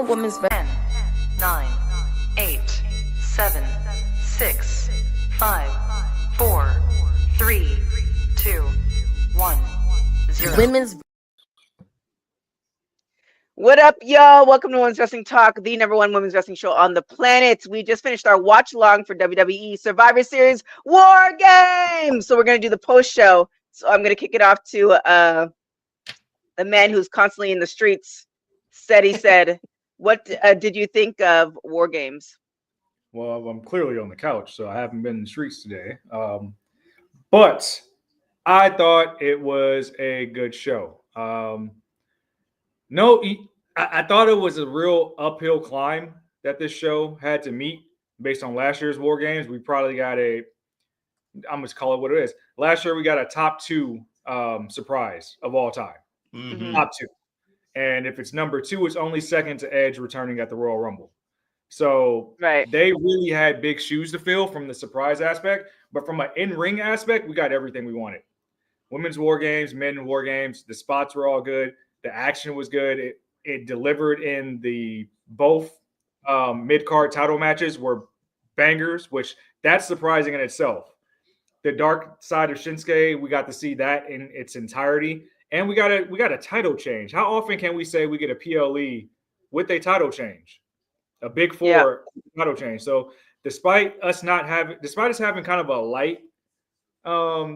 Women's 10, 9, 8, 7, 6, 5, 4, 3, 2, 1, 0. Women's. What up, y'all? Welcome to Women's Wrestling Talk, the #1 women's wrestling show on the planet. We just finished our watch along for WWE Survivor Series War Games. So we're going to do the post show. So I'm going to kick it off to the man who's constantly in the streets. Said, what did you think of War Games? Well, I'm clearly on the couch, so I haven't been in the streets today. But I thought it was a good show. I thought it was a real uphill climb that this show had to meet based on last year's War Games. We probably got I'm going to call it what it is. Last year, we got a top 2 surprise of all time. Mm-hmm. Top 2. And if it's number 2, it's only second to Edge returning at the Royal Rumble. So They really had big shoes to fill from the surprise aspect. But from an in-ring aspect, we got everything we wanted. Women's War Games, men War Games, the spots were all good. The action was good. It delivered in the both mid-card title matches were bangers, which that's surprising in itself. The dark side of Shinsuke, we got to see that in its entirety. And we got a title change. How often can we say we get a PLE with a title change? A Big Four title change. So despite us having kind of a light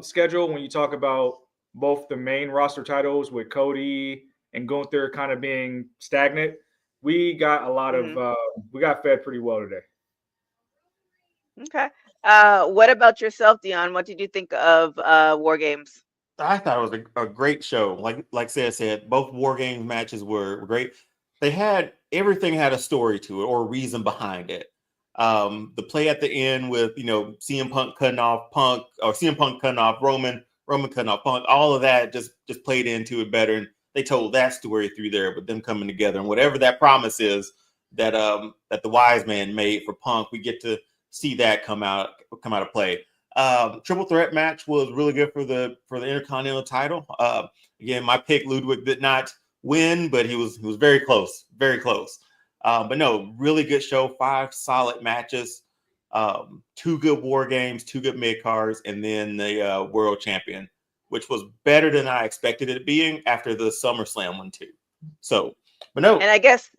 schedule when you talk about both the main roster titles with Cody and Gunther kind of being stagnant, we got a lot of we got fed pretty well today. Okay. What about yourself, Dion? What did you think of War Games? I thought it was a great show. Like Sarah said, both War Games matches were great. Everything had a story to it or a reason behind it. The play at the end with CM Punk cutting off Punk, or CM Punk cutting off Roman cutting off Punk, all of that just played into it better. And they told that story through there with them coming together. And whatever that promise is that the wise man made for Punk, we get to see that come out of play. Triple threat match was really good for the Intercontinental title. Again, my pick, Ludwig, did not win, but he was very close, very close. But no, really good show. 5 solid matches, 2 good War Games, 2 good mid cards, and then the world champion, which was better than I expected it being after the SummerSlam one too. So, but no, and I guess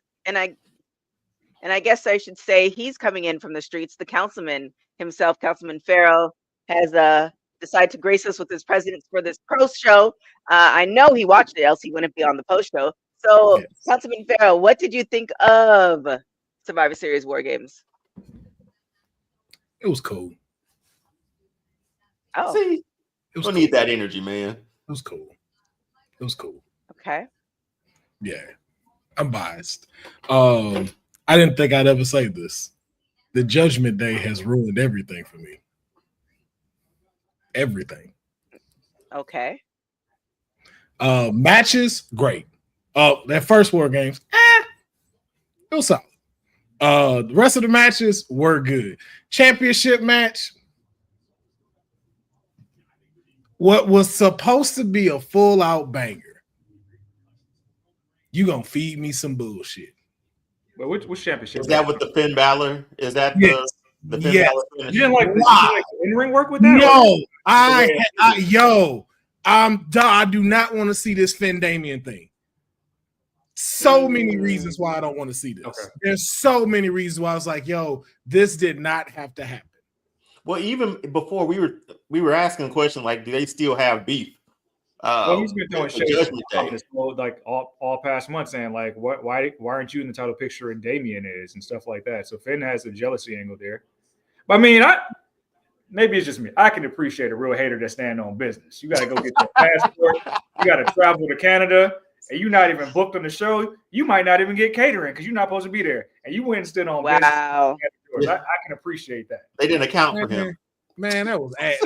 I should say he's coming in from the streets. The councilman himself, Councilman Farrell, has decided to grace us with his presence for this post show. I know he watched it, else he wouldn't be on the post show. So, yes. Councilman Farrell, what did you think of Survivor Series War Games? It was cool. Oh, see, we don't need that energy, man. It was cool. Okay. Yeah, I'm biased. I didn't think I'd ever say this. The Judgment Day has ruined everything for me. Everything. Okay. Matches, great. That first War Games, it was solid. The rest of the matches were good. Championship match, what was supposed to be a full-out banger. You gonna feed me some bullshit. But which championship? Is that with the Finn Balor? Is that the Finn Balor finish? You didn't like the in-ring work with that? No, I do not want to see this Finn Damien thing. So many reasons why I don't want to see this. Okay. There's so many reasons why I was like, yo, this did not have to happen. Well, even before we were asking a question like, do they still have beef? Well, he's been doing shit like all past months, saying like, why aren't you in the title picture and Damien is and stuff like that. So Finn has a jealousy angle there. But I mean, maybe it's just me. I can appreciate a real hater that stand on business. You got to go get your passport. You got to travel to Canada, and you're not even booked on the show. You might not even get catering because you're not supposed to be there, and you went and stood on business. Wow. I can appreciate that. They didn't account for him. Man, that was ass.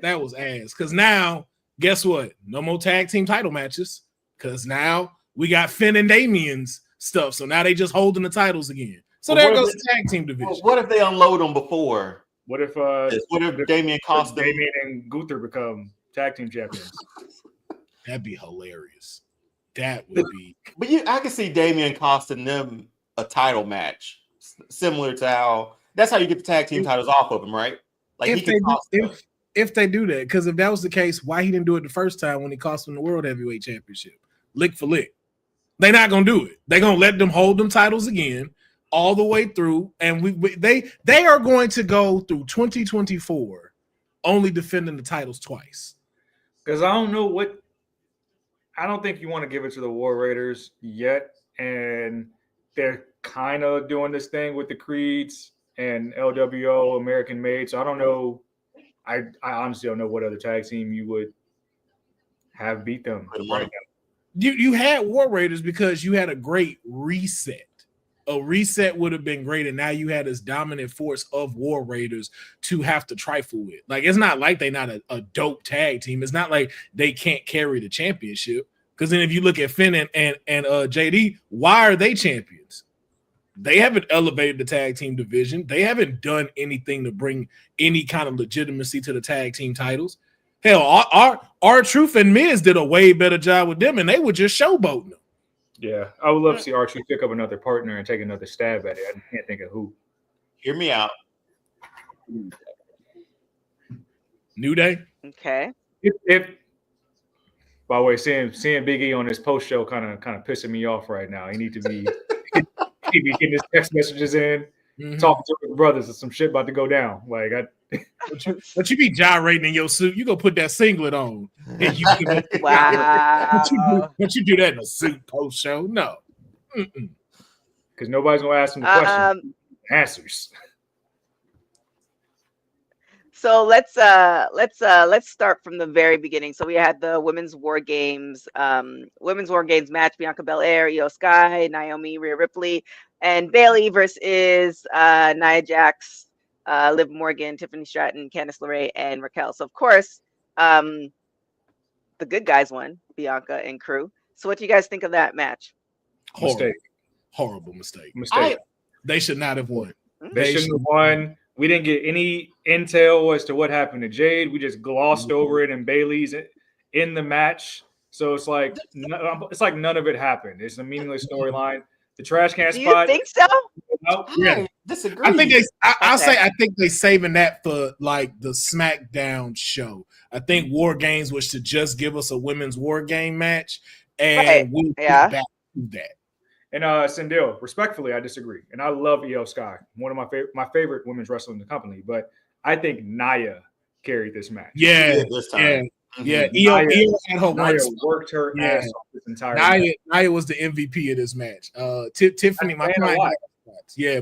That was ass. Because now, guess what? No more tag team title matches. Because now we got Finn and Damien's stuff. So now they just holding the titles again. So there goes the tag team division. What if they unload them before? What if Damien cost Damien and Gunther become tag team champions? That'd be hilarious. That would be. But I can see Damian costing them a title match, similar to how that's how you get the tag team titles off of them, right? Like if they do that, because if that was the case, why he didn't do it the first time when he cost them the World Heavyweight Championship, lick for lick? They're not gonna do it. They're gonna let them hold them titles again all the way through, and they are going to go through 2024 only defending the titles twice. Because I don't think you want to give it to the War Raiders yet, and they're kind of doing this thing with the Creeds and LWO American Made. So I don't know. I honestly don't know what other tag team you would have beat them right now. You had War Raiders because you had a great reset. A reset would have been great, and now you had this dominant force of War Raiders to have to trifle with. Like, it's not like they're not a dope tag team. It's not like they can't carry the championship. Because then if you look at Finn and JD, why are they champions? They haven't elevated the tag team division. They haven't done anything to bring any kind of legitimacy to the tag team titles. Hell, R-Truth and Miz did a way better job with them, and they were just showboating them. Yeah, I would love to see R-Truth pick up another partner and take another stab at it. I can't think of who. Hear me out. New Day. Okay. If by the way, seeing Big E on this post show kind of pissing me off right now. He need to be getting his text messages in, talking to his brothers, and some shit about to go down. Like but you be gyrating in your suit. You go put that singlet on. And Wow. But you do that in a suit post show? No. Because nobody's gonna ask him the question. Answers. So let's start from the very beginning. So we had the women's war games match: Bianca Belair, Io Sky, Naomi, Rhea Ripley, and Bayley versus Nia Jax, Liv Morgan, Tiffany Stratton, Candice LeRae, and Raquel. So of course, the good guys won, Bianca and crew. So what do you guys think of that match? Horrible mistake. They should not have won. They shouldn't have won. We didn't get any intel as to what happened to Jade. We just glossed over it, and Bayley's in the match. So it's like none of it happened. It's a meaningless storyline. The trash can spot. Do you think so? Yeah, disagree. I think they saving that for like the SmackDown show. I think WarGames was to just give us a women's war game match, and we'll get back to that. And Sindel, respectfully, I disagree. And I love Io Sky, one of my favorite women's wrestlers in the company. But I think Nia carried this match. Yeah, this time. Yeah. Io had her Nia worked her ass off this entire match. Nia was the MVP of this match. Tiffany, my client,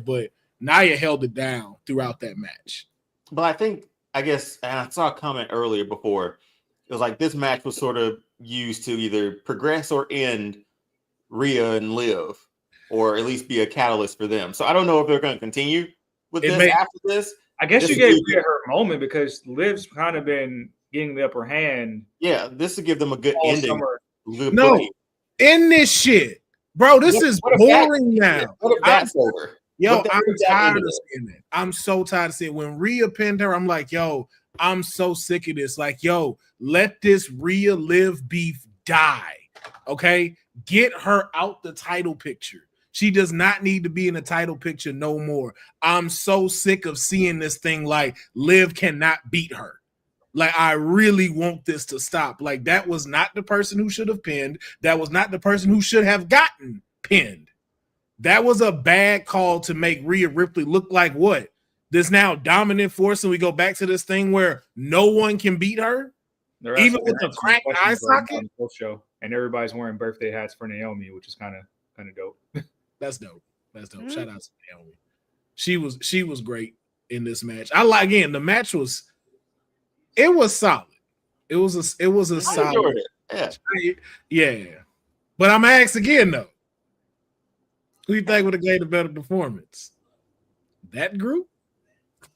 but Nia held it down throughout that match. But I guess, and I saw a comment earlier before, it was like this match was sort of used to either progress or end Rhea and Liv, or at least be a catalyst for them. So I don't know if they're going to continue with after this. I guess you gave Rhea her moment because Liv's kind of been getting the upper hand. Yeah, this will give them a good ending. In this shit, bro. This is boring now. What if that's over? Yo, I'm tired of seeing it. I'm so tired of seeing it. When Rhea pinned her, I'm like, yo, I'm so sick of this. Like, yo, let this Rhea Liv beef die. Okay? Get her out the title picture. She does not need to be in the title picture no more. I'm so sick of seeing this thing like Liv cannot beat her. Like, I really want this to stop. Like, that was not the person who should have pinned. That was not the person who should have gotten pinned. That was a bad call to make Rhea Ripley look like what? This now dominant force, and we go back to this thing where no one can beat her? Even with the cracked eye socket? Show. And everybody's wearing birthday hats for Naomi, which is kind of dope. That's dope. Shout out to Naomi. She was great in this match. The match was solid. It was a solid. Yeah. But I'm gonna ask again though. Who you think would have gave a better performance? That group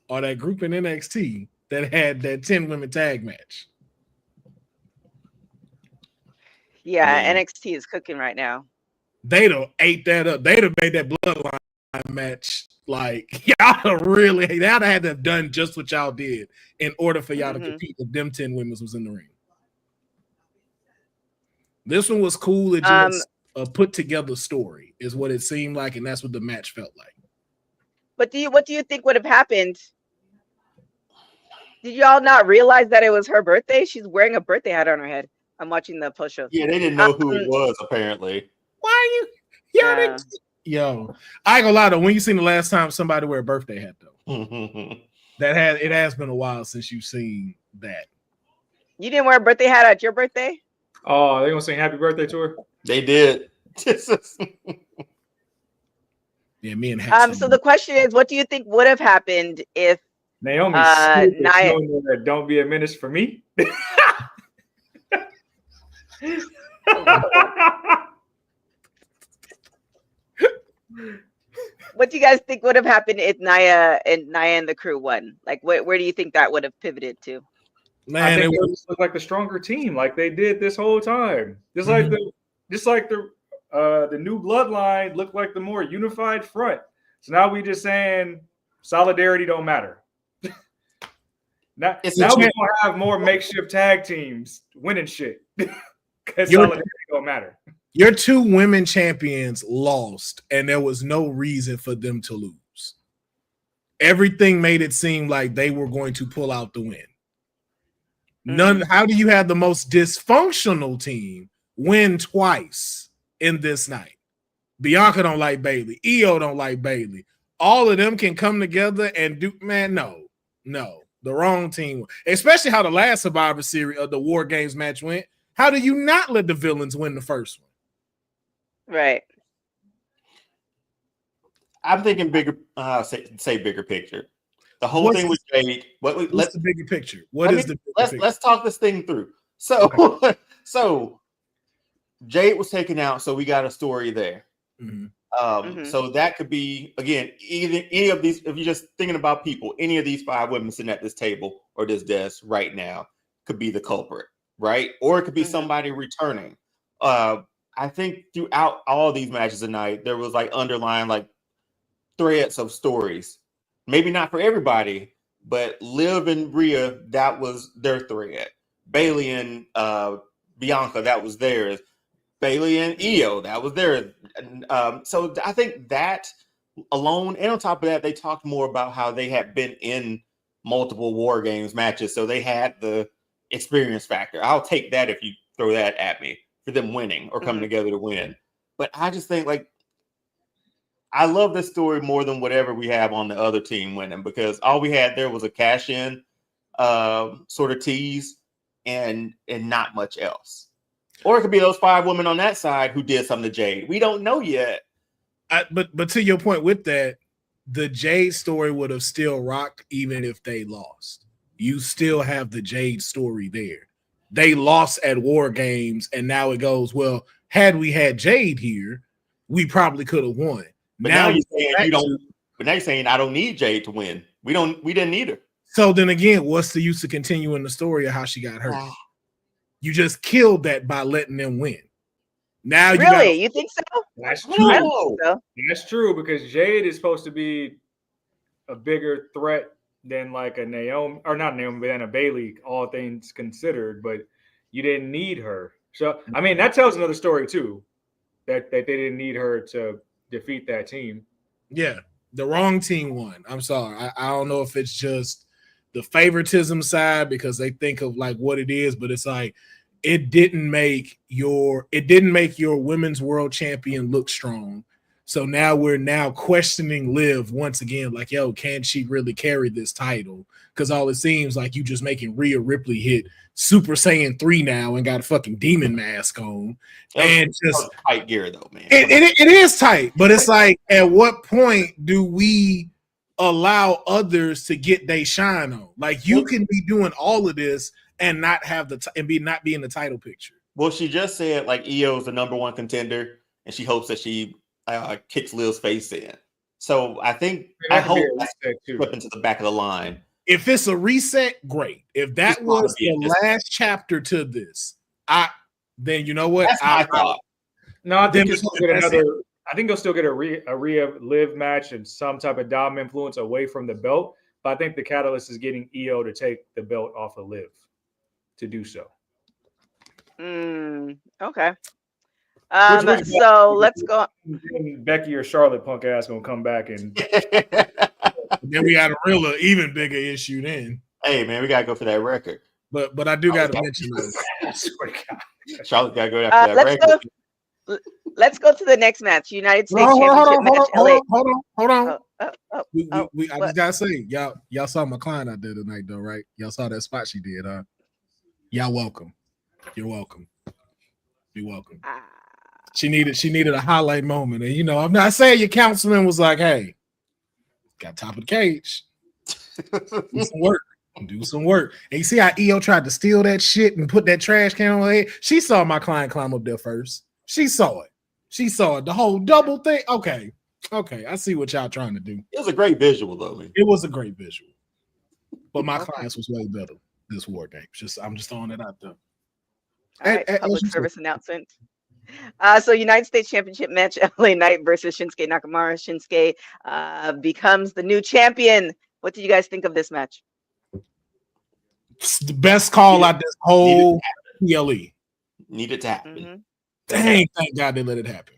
or that group in NXT that had that 10 women tag match? Yeah, NXT is cooking right now. They'd have ate that up. They'd have made that Bloodline match like y'all really. They'd have had to have done just what y'all did in order for y'all to compete if them 10 women was in the ring. This one was cool. It just a put together story is what it seemed like, and that's what the match felt like. But what do you think would have happened? Did y'all not realize that it was her birthday? She's wearing a birthday hat on her head. I'm watching the post show. Yeah, they didn't know who it was, apparently. Why are you? Yo, I ain't gonna lie though. When you seen the last time somebody wear a birthday hat though? It has been a while since you've seen that. You didn't wear a birthday hat at your birthday? Oh, they gonna sing happy birthday to her? They did. Yeah, me and so the question is, what do you think would have happened if Naomi Nia, don't be a menace for me? What do you guys think would have happened if Nia and the crew won? Like, where do you think that would have pivoted to? Man, I think it would look like the stronger team, like they did this whole time. Just like the new bloodline looked like the more unified front. So now we just saying solidarity don't matter. now we gonna have more makeshift tag teams winning shit because solidarity don't matter. Your two women champions lost, and there was no reason for them to lose. Everything made it seem like they were going to pull out the win. How do you have the most dysfunctional team win twice in this night? Bianca don't like Bayley. Io don't like Bayley. All of them can come together and do, man, no. The wrong team. Especially how the last Survivor Series of the War Games match went. How do you not let the villains win the first one? Right. I'm thinking bigger, say bigger picture. The whole thing with Jade. What's the bigger picture? Let's talk this thing through. So, Okay. So Jade was taken out, so we got a story there. So that could be, again, any of these, if you're just thinking about people, any of these 5 women sitting at this table or this desk right now could be the culprit, right? Or it could be somebody returning. I think throughout all these matches tonight, there was like underlying like threads of stories. Maybe not for everybody, but Liv and Rhea, that was their thread. Bayley and Bianca, that was theirs. Bayley and Io, that was theirs. So I think that alone, and on top of that, they talked more about how they had been in multiple War Games matches, so they had the experience factor. I'll take that if you throw that at me for them winning or coming together to win. But I just think like I love this story more than whatever we have on the other team winning, because all we had there was a cash in sort of tease and not much else. Or it could be those 5 women on that side who did something to Jade. We don't know yet. But to your point with that, the Jade story would have still rocked even if they lost. You still have the Jade story there. They lost at War Games, and now it goes, well, had we had Jade here, we probably could have won. But now you're saying you don't. But now you're saying I don't need Jade to win. We didn't need her. So then again, what's the use of continuing the story of how she got hurt? You just killed that by letting them win. Now you think so? That's true. I don't think so. That's true, because Jade is supposed to be a bigger threat than like a Naomi, or not Naomi, but then a Bayley, all things considered. But you didn't need her. So I mean, that tells another story too, that they didn't need her to defeat that team. Yeah, the wrong team won. I'm sorry. I don't know if it's just the favoritism side because they think of like what it is, but it's like it didn't make your women's world champion look strong. So now we're questioning Liv once again, like, yo, can she really carry this title? Because all it seems like you just making Rhea Ripley hit Super Saiyan 3 now and got a fucking demon mask on. And just tight gear though, man. It is tight, but it's like, at what point do we allow others to get they shine on? Like, you can be doing all of this and not have not be in the title picture. Well, she just said like Io is the #1 contender, and she hopes that she kicks Liv's face in. So I hope that's slip into the back of the line. If it's a reset, great. If that was the last chapter to this, then you know what? That's my thought. No, I think you'll still get a Rhea Liv match and some type of Dom influence away from the belt. But I think the catalyst is getting Io to take the belt off of Liv to do so. Okay. Which So let's go. Becky or Charlotte punk ass gonna come back and then we got a real even bigger issue then. Hey man, we gotta go for that record. But I do gotta mention this. Charlotte gotta go after that record. Let's go to the next match. United States Championship match. Hold on. I just gotta say, y'all saw my client out there tonight, though, right? Y'all saw that spot she did, huh? Y'all welcome. You're welcome. You're welcome. She needed a highlight moment, and I'm not saying your councilman was like, "Hey, got top of the cage, do some work." And you see how EO tried to steal that shit and put that trash can on her head. She saw my client climb up there first. She saw it. The whole double thing. Okay. I see what y'all trying to do. It was a great visual, though, man. It was a great visual, but my clients was way better this WarGames. I'm just throwing it out there. All right, public service announcement. So United States Championship match, LA Knight versus Shinsuke Nakamura. Shinsuke becomes the new champion. What did you guys think of this match? It's the best call out this whole PLE. Needed to happen. Mm-hmm. Dang, thank God they let it happen.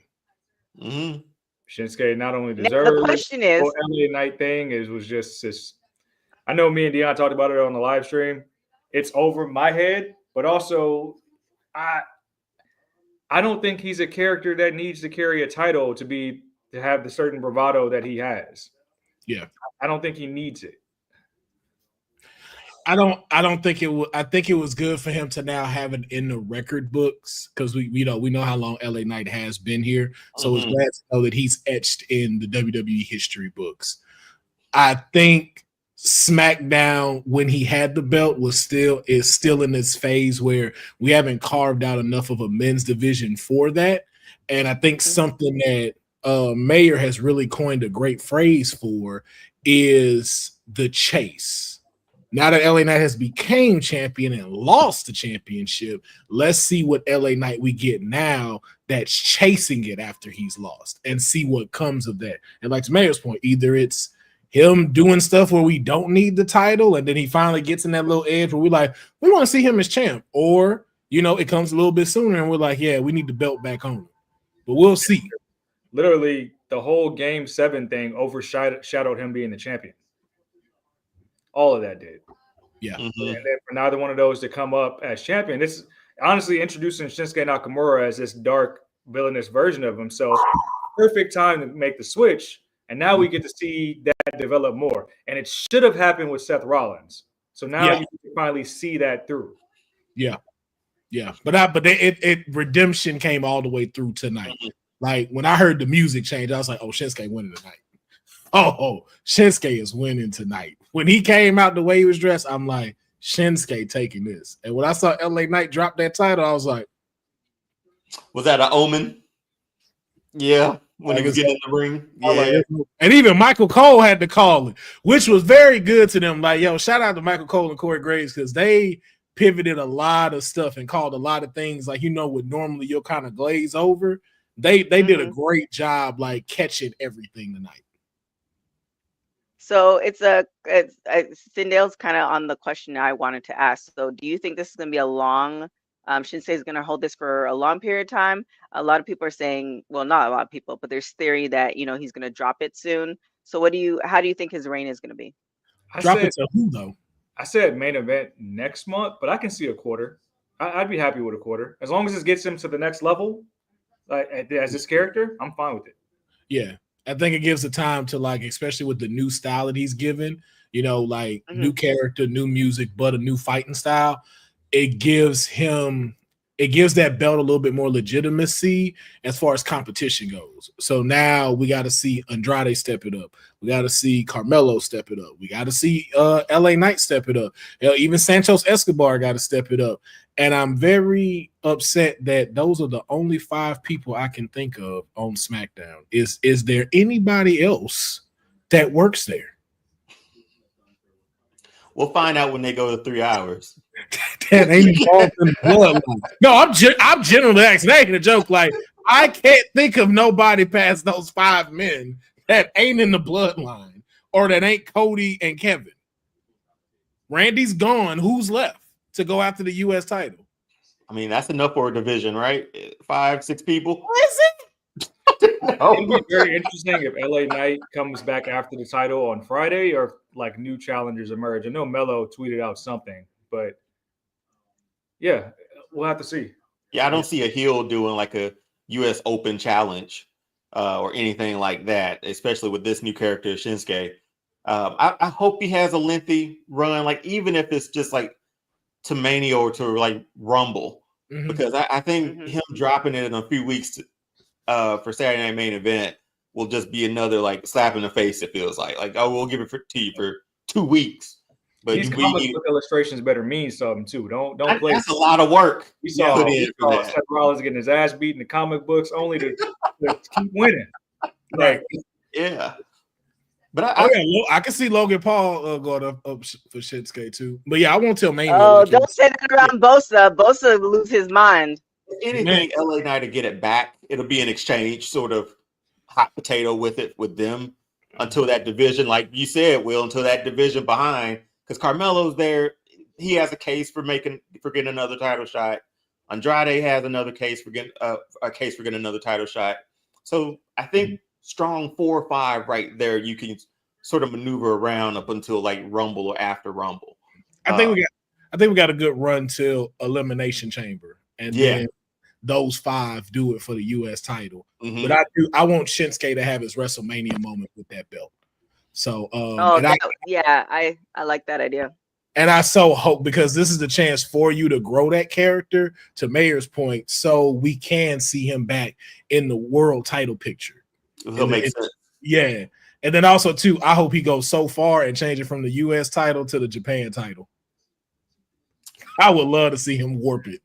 Mm-hmm. Shinsuke not only deserves the question is, the LA Knight thing was just this. I know me and Dion talked about it on the live stream. It's over my head, but also I don't think he's a character that needs to carry a title to have the certain bravado that he has. Yeah, I don't think he needs it. I don't think it would. I think it was good for him to now have it in the record books because we know how long LA Knight has been here. So it's glad to know that he's etched in the WWE history books. I think SmackDown, when he had the belt, is still in this phase where we haven't carved out enough of a men's division for that. And I think something that Mayer has really coined a great phrase for is the chase. Now that LA Knight has became champion and lost the championship, let's see what LA Knight we get now that's chasing it after he's lost and see what comes of that. And like to Mayer's point, either it's him doing stuff where we don't need the title and then he finally gets in that little edge where we want to see him as champ, or it comes a little bit sooner and we're like, yeah, we need the belt back on. But we'll see. Literally, the whole Game 7 thing overshadowed him being the champion. All of that did. Yeah. And then for neither one of those to come up as champion, this is honestly introducing Shinsuke Nakamura as this dark, villainous version of himself. Perfect time to make the switch. And now we get to see that develop more. And it should have happened with Seth Rollins. So now you can finally see that through. Yeah. Yeah. But redemption came all the way through tonight. Like when I heard the music change, I was like, oh, Shinsuke winning tonight. Oh, Shinsuke is winning tonight. When he came out the way he was dressed, I'm like, Shinsuke taking this. And when I saw LA Knight drop that title, I was like, was that an omen? Yeah. When he was getting in the ring. Yeah. Like, and even Michael Cole had to call it, which was very good to them. Like, yo, shout out to Michael Cole and Corey Graves because they pivoted a lot of stuff and called a lot of things like, what normally you'll kind of glaze over. They did a great job like catching everything tonight. So Sindale's kind of on the question I wanted to ask. So do you think this is going to be a long, Shinsuke is going to hold this for a long period of time? A lot of people are saying, well, not a lot of people, but there's theory that, he's going to drop it soon. So how do you think his reign is going to be? Drop it to who though? I said main event next month, but I can see a quarter. I'd be happy with a quarter. As long as it gets him to the next level, like as his character, I'm fine with it. Yeah. I think it gives the time to especially with the new style that he's given, new character, new music, but a new fighting style. It gives that belt a little bit more legitimacy as far as competition goes. So now we got to see Andrade step it up. We got to see Carmelo step it up. We got to see LA Knight step it up. Even Santos Escobar got to step it up. And I'm very upset that those are the only 5 people I can think of on SmackDown. Is there anybody else that works there? We'll find out when they go to 3 hours. That ain't involved in the bloodline. No, I'm generally asking. That ain't a joke. Like, I can't think of nobody past those 5 men that ain't in the bloodline or that ain't Cody and Kevin. Randy's gone. Who's left to go after the U.S. title? I mean, that's enough for a division, right? 5, 6 people. Is it? It'd be very interesting if LA Knight comes back after the title on Friday, or like new challengers emerge. I know Melo tweeted out something, but yeah, we'll have to see. Yeah, I don't see a heel doing like a U.S. Open challenge or anything like that, especially with this new character, Shinsuke. I hope he has a lengthy run, like even if it's just like to Mania or to like Rumble, because I think him dropping it in a few weeks for Saturday Night Main Event will just be another like slap in the face. It feels like oh, we'll give it to you for 2 weeks. But these comic book illustrations better mean something too. Don't play. That's a lot of work. We saw Seth Rollins getting his ass beat in the comic books only to keep winning. Like, yeah. But I can see Logan Paul going up for Shinsuke too. But yeah, I won't tell Mania. Oh, don't say that around Bosa. Bosa will lose his mind. If anything, LA Knight to get it back, it'll be an exchange, sort of hot potato with them until that division, like you said, Will, until that division behind. Because Carmelo's there, he has a case for getting another title shot. Andrade has another case for getting another title shot. So I think strong 4 or 5 right there. You can sort of maneuver around up until like Rumble or after Rumble. I think we got a good run till Elimination Chamber, and then those 5 do it for the U.S. title. But I want Shinsuke to have his WrestleMania moment with that belt. So, I like that idea. And I so hope, because this is the chance for you to grow that character, to Mayor's point, so we can see him back in the world title picture. It'll make sense. Yeah. And then also, too, I hope he goes so far and change it from the U.S. title to the Japan title. I would love to see him warp it.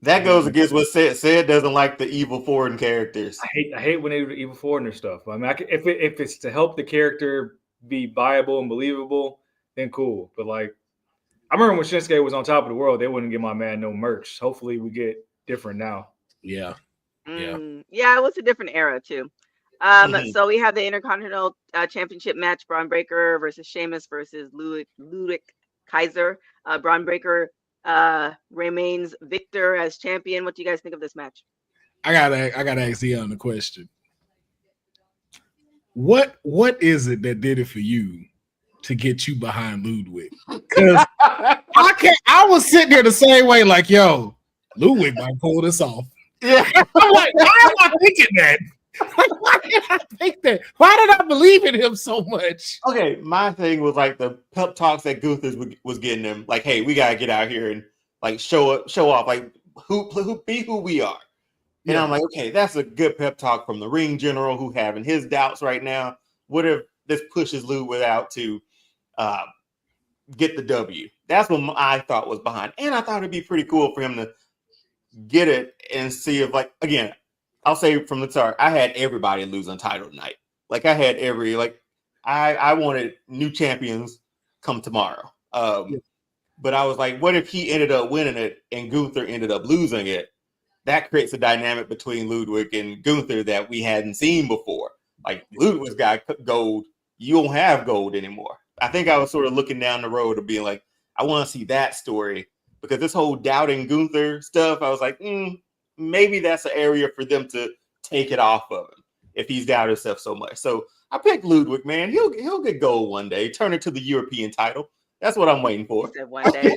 That goes against what Sid doesn't like the evil foreign characters. I hate when they do the evil foreigner stuff. I mean, if it's to help the character be viable and believable, then cool. But like, I remember when Shinsuke was on top of the world, they wouldn't give my man no merch. Hopefully we get different now. Yeah. Yeah, it was a different era too. So we have the Intercontinental Championship match: Bron Breakker versus Sheamus versus Ludwig Kaiser. Bron Breakker remains victor as champion. What do you guys think of this match? I gotta ask Dion the question. What is it that did it for you to get you behind Ludwig? Because I was sitting there the same way, like, yo, Ludwig might pull this off. Yeah. I'm like, why am I thinking that? Like, why did I think that? Why did I believe in him so much? Okay, my thing was like the pep talks that Gunther was getting him, like, hey, we gotta get out here and like show off, like who be who we are. And I'm like, okay, that's a good pep talk from the ring general who having his doubts right now. What if this pushes Ludwig out to get the W? That's what I thought was behind. And I thought it'd be pretty cool for him to get it and see if, like, again, I'll say from the start, I had everybody losing title tonight. Like, I had I wanted new champions come tomorrow. But I was like, what if he ended up winning it and Gunther ended up losing it? That creates a dynamic between Ludwig and Gunther that we hadn't seen before. Like, Ludwig's got gold. You don't have gold anymore. I think I was sort of looking down the road of being like, I want to see that story, because this whole doubting Gunther stuff, I was like, maybe that's an area for them to take it off of him if he's doubted himself so much. So I picked Ludwig, man. He'll get gold one day, turn it to the European title. That's what I'm waiting for. One day.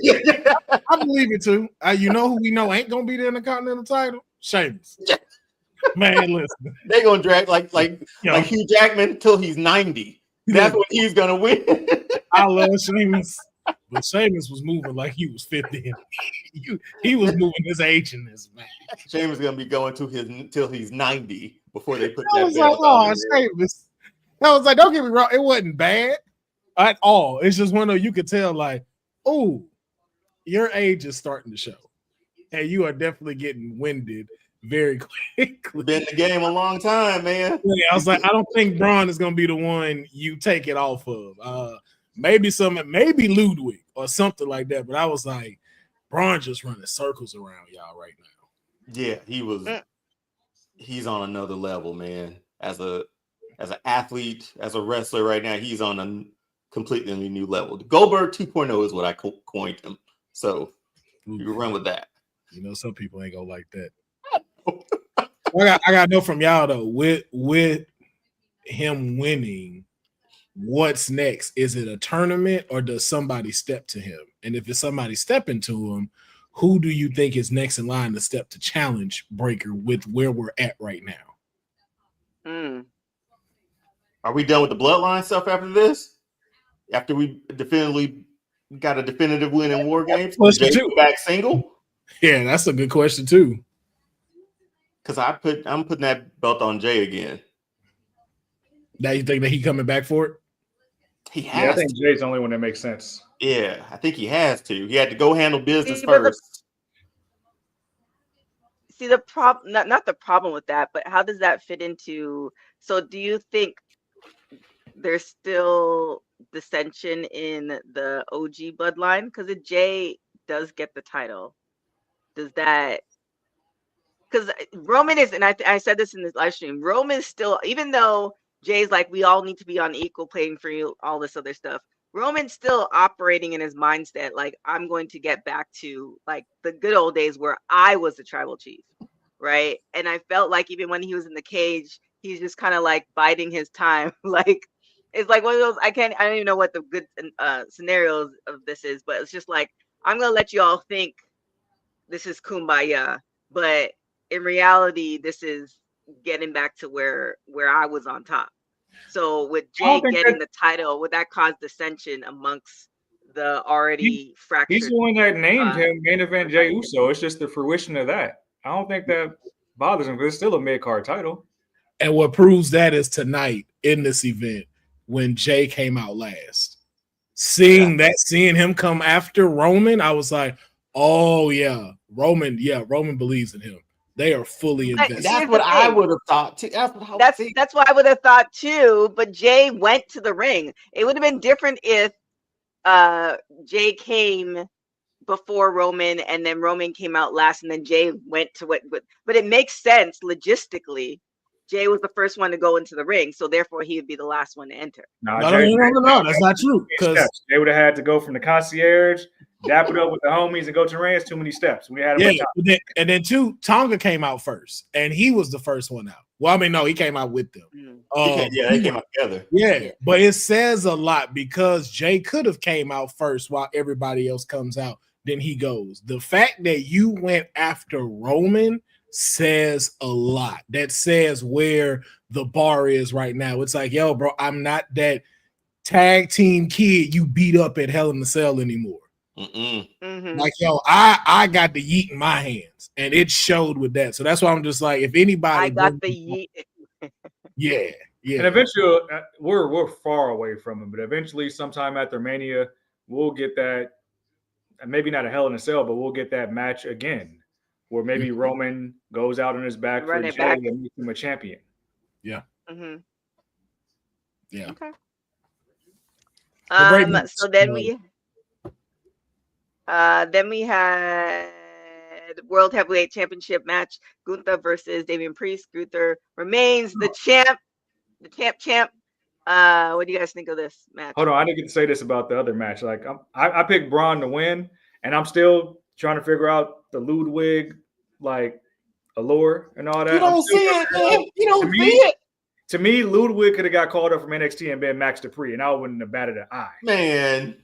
I believe it too. You know who we know ain't gonna be there in the Continental title? Sheamus. Man, listen. They're gonna drag like Hugh Jackman until he's 90. That's when he's gonna win. I love Sheamus, but Sheamus was moving like he was 50. He was moving his age in this match. Sheamus is gonna be going till he's 90 before they put that. I was like, oh, Sheamus. I was like, don't get me wrong, it wasn't bad at all. It's just one of you could tell, like, oh, your age is starting to show, and you are definitely getting winded very quickly. Been in the game a long time, man. Yeah, I was like, I don't think Bron is gonna be the one you take it off of. Maybe Ludwig or something like that. But I was like, Bron just running circles around y'all right now. Yeah, he's on another level, man. As an athlete, as a wrestler right now, he's on a completely new level. Goldberg 2.0 is what I coined him. So you can run with that. You know, some people ain't gonna like that. I got to know from y'all though. With him winning, what's next? Is it a tournament or does somebody step to him? And if it's somebody stepping to him, who do you think is next in line to step to challenge Breakker with where we're at right now? Are we done with the Bloodline stuff after this? After we definitively got a definitive win in WarGames? Jay back single? Yeah, that's a good question too. Because I'm putting that belt on Jay again. Now you think that he coming back for it? He has. I think Jay's the only one that makes sense. Yeah, I think he has to. He had to go handle business first. See the problem, not the problem with that, but how does that fit into? So, do you think there's still dissension in the OG bloodline? Because if Jay does get the title, does that? Because Roman is, and I said this in this live stream, Roman is still, even though Jay's like, we all need to be on equal playing field, all this other stuff. Roman's still operating in his mindset like, I'm going to get back to like the good old days where I was the tribal chief, right? And I felt like even when he was in the cage, he's just kind of like biding his time. Like, it's like one of those, I don't even know what the good scenarios of this is, but it's just like, I'm going to let you all think this is kumbaya, but in reality, this is getting back to where I was on top. So with Jay getting the title, would that cause dissension amongst the already fractured? He's the one that named him main event Jey Uso. It's just the fruition of that. I don't think that bothers him because it's still a mid-card title. And what proves that is tonight in this event when Jay came out last. Seeing him come after Roman, I was like, oh yeah, Roman believes in him. They are fully invested. That's what I would have thought too. That's what I would have thought too. But Jay went to the ring. It would have been different if Jay came before Roman and then Roman came out last and then Jay went to what. But it makes sense logistically. Jay was the first one to go into the ring, so therefore he would be the last one to enter. No, that's not true. Because they would have had to go from the concierge, dap it up with the homies, and go to the ring. It's too many steps. We had and then Tonga came out first, and he was the first one out. Well, I mean, no, he came out with them. They came out together. Yeah, but it says a lot because Jay could have came out first while everybody else comes out. Then he goes. The fact that you went after Roman says a lot. That says where the bar is right now. It's like, yo, bro, I'm not that tag team kid you beat up at Hell in the Cell anymore. Like, yo, I got the yeet in my hands, and it showed with that. So that's why I'm just like, if anybody, I got the yeet. yeah. And eventually, we're far away from him, but eventually, sometime after Mania, we'll get that. Maybe not a Hell in a Cell, but we'll get that match again. Where maybe Roman goes out on his back for Jay and makes him a champion. Yeah. Yeah. Okay. So then we had World Heavyweight Championship match: Gunther versus Damian Priest. Gunther remains the champ. What do you guys think of this match? Hold on, I didn't get to say this about the other match. Like I picked Braun to win, and I'm still trying to figure out the Ludwig like allure and all that. You don't see it, man. You don't see it. To me, Ludwig could have got called up from NXT and been Max Dupree, and I wouldn't have batted an eye. Man,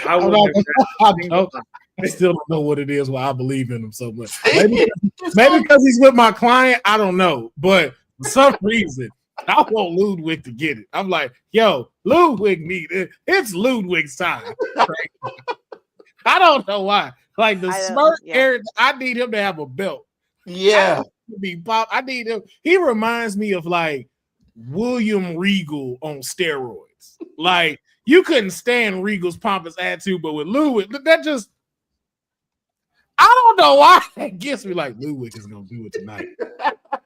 I wouldn't I still don't know what it is why I believe in him so much. Maybe because he's with my client. I don't know, but for some reason, I want Ludwig to get it. I'm like, yo, Ludwig need it. It's Ludwig's time. I don't know why. Like the smart Eric, I need him to have a belt. Yeah. I need him. He reminds me of like William Regal on steroids. Like you couldn't stand Regal's pompous attitude, but with Ludwig, that just I don't know why that gets me like Ludwig is gonna do it tonight.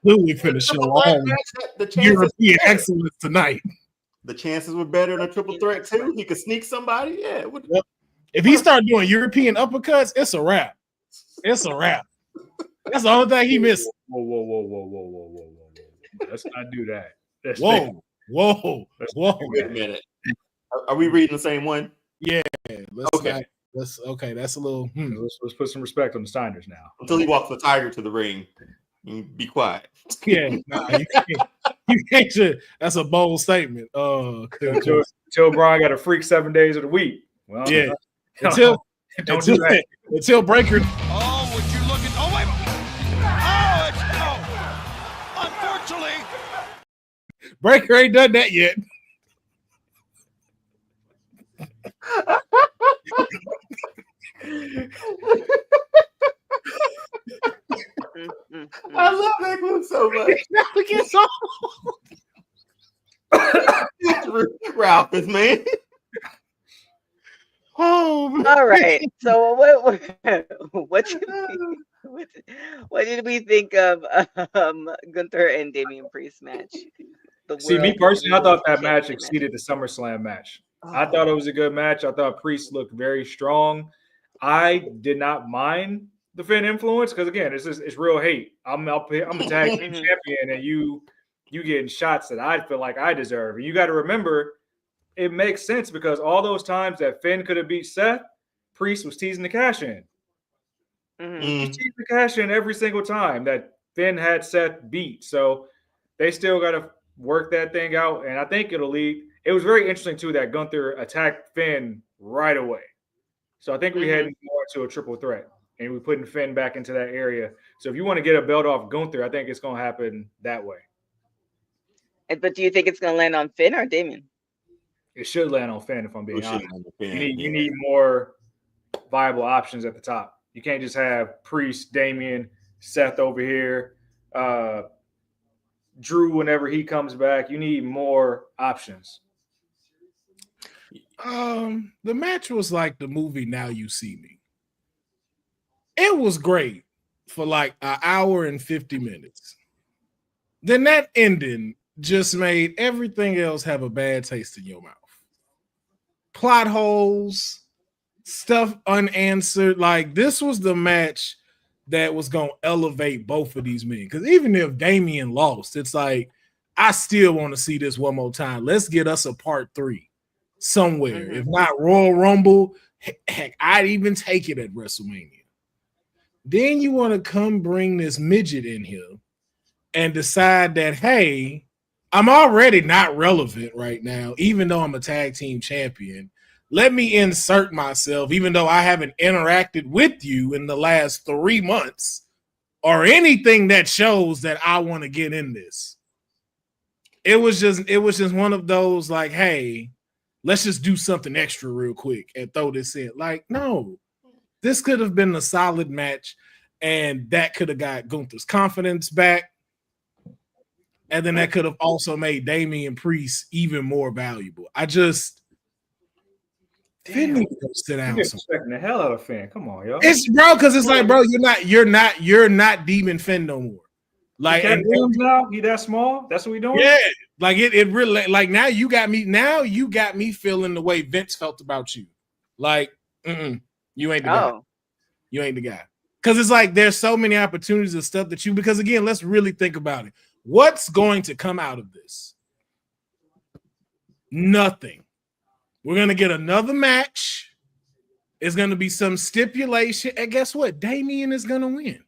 Ludwig finna show all European excellence tonight. The chances were better in a triple threat too. He could sneak somebody. Yeah. Yep. If he start doing European uppercuts, it's a wrap. It's a wrap. That's the only thing he missed. Whoa. Let's not do that. Whoa. Wait a minute. Are we reading the same one? Yeah. That's okay. That's a little. Let's put some respect on the Steiners now. Until he walks the tiger to the ring, be quiet. Yeah, nah, you can't. You can't. That's a bold statement. Until Brian got a freak 7 days of the week. Well, yeah. Don't do that. Until Breakker. Oh, would you look at? Oh wait! Oh, it's unfortunately. Breakker ain't done that yet. I love that clip so much. Ralph is man. Oh, all right. So what did we think of Gunther and Damian Priest match? See, me personally, I thought that match exceeded the SummerSlam match. I thought it was a good match. I thought Priest looked very strong. I did not mind the Finn influence because again, it's real hate. I'm a tag team champion, and you getting shots that I feel like I deserve. And you got to remember, it makes sense because all those times that Finn could have beat Seth, Priest was teasing the cash in. He teased the cash in every single time that Finn had Seth beat. So they still got to work that thing out, and I think it'll lead. It was very interesting too that Gunther attacked Finn right away. So I think we're heading more to a triple threat, and we're putting Finn back into that area. So if you want to get a belt off Gunther, I think it's going to happen that way. But do you think it's going to land on Finn or Damian? It should land on Finn, if I'm being honest. You need more viable options at the top. You can't just have Priest, Damian, Seth over here, Drew whenever he comes back. You need more options. The match was like the movie Now You See Me. It was great for like an hour and 50 minutes. Then that ending just made everything else have a bad taste in your mouth. Plot holes, stuff unanswered. Like, this was the match that was going to elevate both of these men. Because even if Damian lost, it's like, I still want to see this one more time. Let's get us a part 3 somewhere. If not Royal Rumble, heck, I'd even take it at WrestleMania. Then you want to come bring this midget in here and decide that, hey, I'm already not relevant right now, even though I'm a tag team champion. Let me insert myself, even though I haven't interacted with you in the last 3 months or anything that shows that I want to get in this. It was just one of those like, hey, let's just do something extra real quick and throw this in. Like, no, this could have been a solid match, and that could have got Gunther's confidence back. And then that could have also made Damian Priest even more valuable. I just Finn needs to sit down. You're expecting the hell out of Finn. Come on, yo. It's bro, because it's like, bro, you're not Demon Finn no more. Like, and now he that small. That's what we doing. Yeah, like it really like now you got me feeling the way Vince felt about you. Like, you ain't the guy. You ain't the guy. Because it's like there's so many opportunities and stuff that because again, let's really think about it. What's going to come out of this? Nothing. We're going to get another match. It's going to be some stipulation. And guess what? Damian is going to win.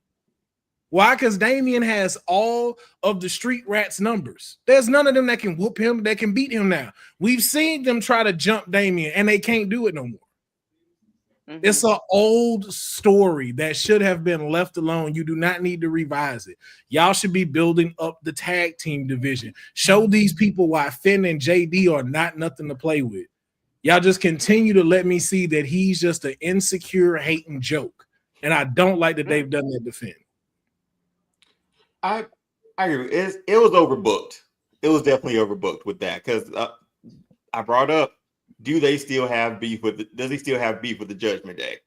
Why? Because Damian has all of the Street Rats numbers. There's none of them that can whoop him, that can beat him now. We've seen them try to jump Damian, and they can't do it no more. It's an old story that should have been left alone. You do not need to revise it. Y'all should be building up the tag team division. Show these people why Finn and JD are not nothing to play with. Y'all just continue to let me see that he's just an insecure, hating joke. And I don't like that they've done that to Finn. I agree. It was overbooked. It was definitely overbooked with that because I brought up, does he still have beef with the Judgment Day?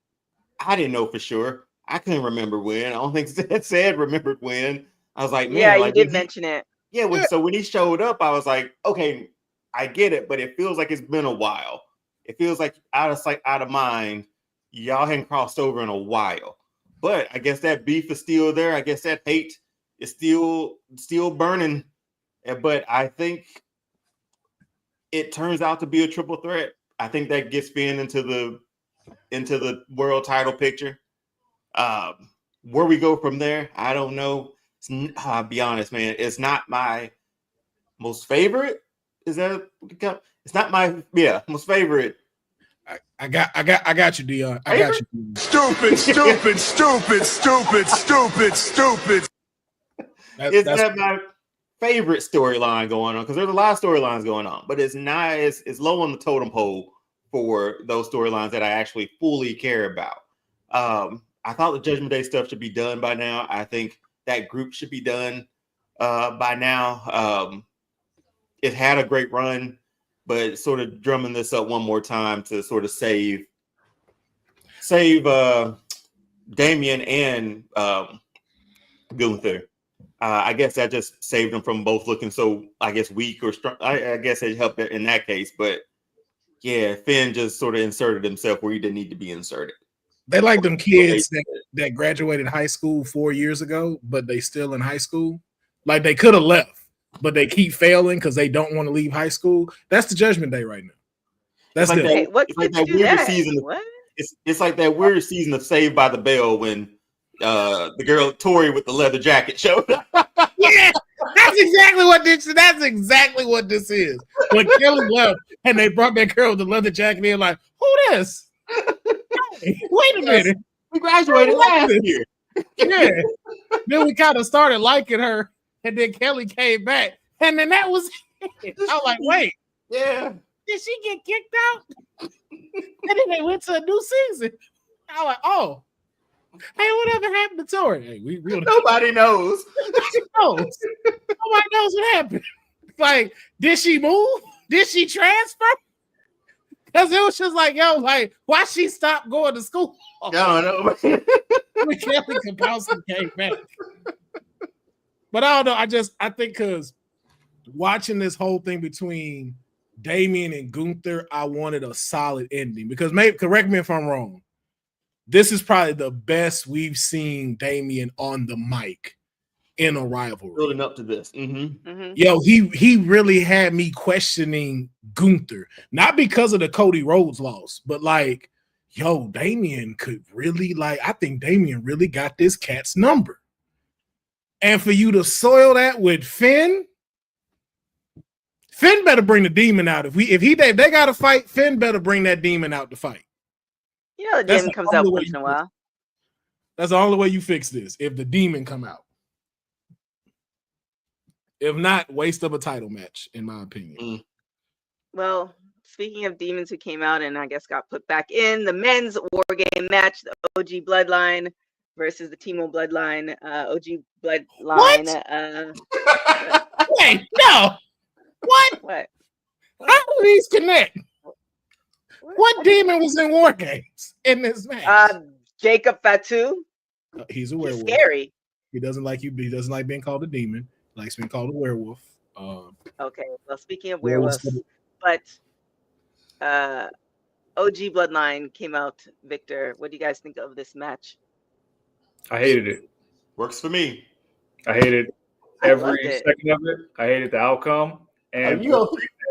I didn't know for sure. I couldn't remember when. I don't think Ced remembered when. I was like, man, yeah, like, you did mention it. Yeah, so when he showed up, I was like, okay, I get it, but it feels like it's been a while. It feels like out of sight, out of mind. Y'all hadn't crossed over in a while. But I guess that beef is still there. I guess that hate is still burning. But I think it turns out to be a triple threat. I think that gets Finn into the into the world title picture. Where we go from there, I don't know. I'll be honest, man. It's not my most favorite. Is that? It's not my most favorite. I got you, Dion. I got you. Stupid. It's not my favorite storyline going on because there's a lot of storylines going on, but it's not. It's low on the totem pole for those storylines that I actually fully care about. I thought the Judgment Day stuff should be done by now. I think that group should be done by now. It had a great run, but sort of drumming this up one more time to sort of save Damian and Gunther. I guess that just saved them from both looking so, I guess, weak or strong. I guess it helped in that case. But yeah, Finn just sort of inserted himself where he didn't need to be inserted. They like them kids that graduated high school 4 years ago, but they still in high school. Like they could have left, but they keep failing because they don't want to leave high school. That's the Judgment Day right now. That's like it. that weird season. It's like that weird season of Saved by the Bell when the girl Tori with the leather jacket showed up. Yeah, that's exactly what this. That's exactly what this is. When Kelly left and they brought that girl with the leather jacket in, like, who this? Hey, wait a minute. We graduated last year. Yeah. Then we kind of started liking her, and then Kelly came back, and then that was it. I was like, wait. Yeah. Did she get kicked out? And then they went to a new season. I was like, oh. Hey, whatever happened to Tori? Hey, we nobody knows. Nobody knows what happened. Like, did she move? Did she transfer? Because it was just like, yo, like, why she stopped going to school? I don't know. When Kelly Kapowski came back. But I don't know. I think because watching this whole thing between Damian and Gunther, I wanted a solid ending. Because correct me if I'm wrong. This is probably the best we've seen Damian on the mic in a rivalry. Building up to this. Mm-hmm. Mm-hmm. Yo, he really had me questioning Gunther. Not because of the Cody Rhodes loss, but like, yo, Damian could really, like, I think Damian really got this cat's number. And for you to soil that with Finn better bring the demon out. If they got to fight, Finn better bring that demon out to fight. You know, the demon comes out once in a while. That's the only way you fix this. If the demon come out. If not, waste of a title match, in my opinion. Well, speaking of demons who came out and I guess got put back in, the men's war game match, the OG Bloodline versus the Timo Bloodline. OG Bloodline. What? Wait, no. What? What? How do these connect? What demon was in WarGames in this match? Jacob Fatu. He's a werewolf. He's scary. He doesn't like you. He doesn't like being called a demon. He likes being called a werewolf. Okay. Well, speaking of werewolves, but OG Bloodline came out. Victor, what do you guys think of this match? I hated it. Works for me. I hated every second of it. I hated the outcome, and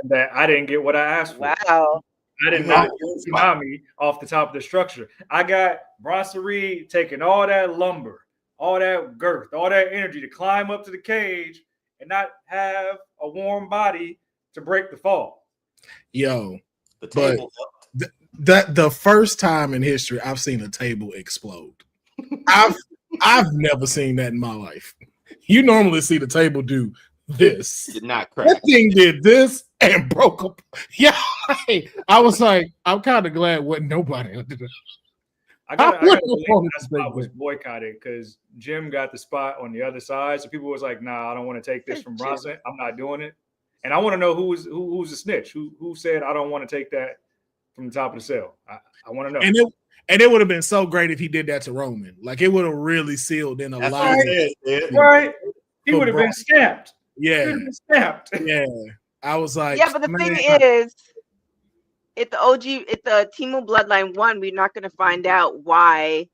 that I didn't get what I asked for. Wow. I did not get Tsunami off the top of the structure. I got Bronson Reed taking all that lumber, all that girth, all that energy to climb up to the cage and not have a warm body to break the fall. Yo, the table. The first time in history I've seen a table explode. I've never seen that in my life. You normally see the table do this. Did not crack. That thing did this and broke up. Yeah, I was like, I'm kind of glad wasn't nobody under the. I got that spot was boycotted because Jim got the spot on the other side. So people was like, "Nah, I don't want to take this from Bronson. I'm not doing it." And I want to know who's a snitch. Who said I don't want to take that from the top of the cell? I want to know. And it would have been so great if he did that to Roman. Like it would have really sealed in a lot. Right. He would have been stamped. Yeah. Yeah. I was like, yeah, but the thing is, if the Timo Bloodline won, we're not going to find out why.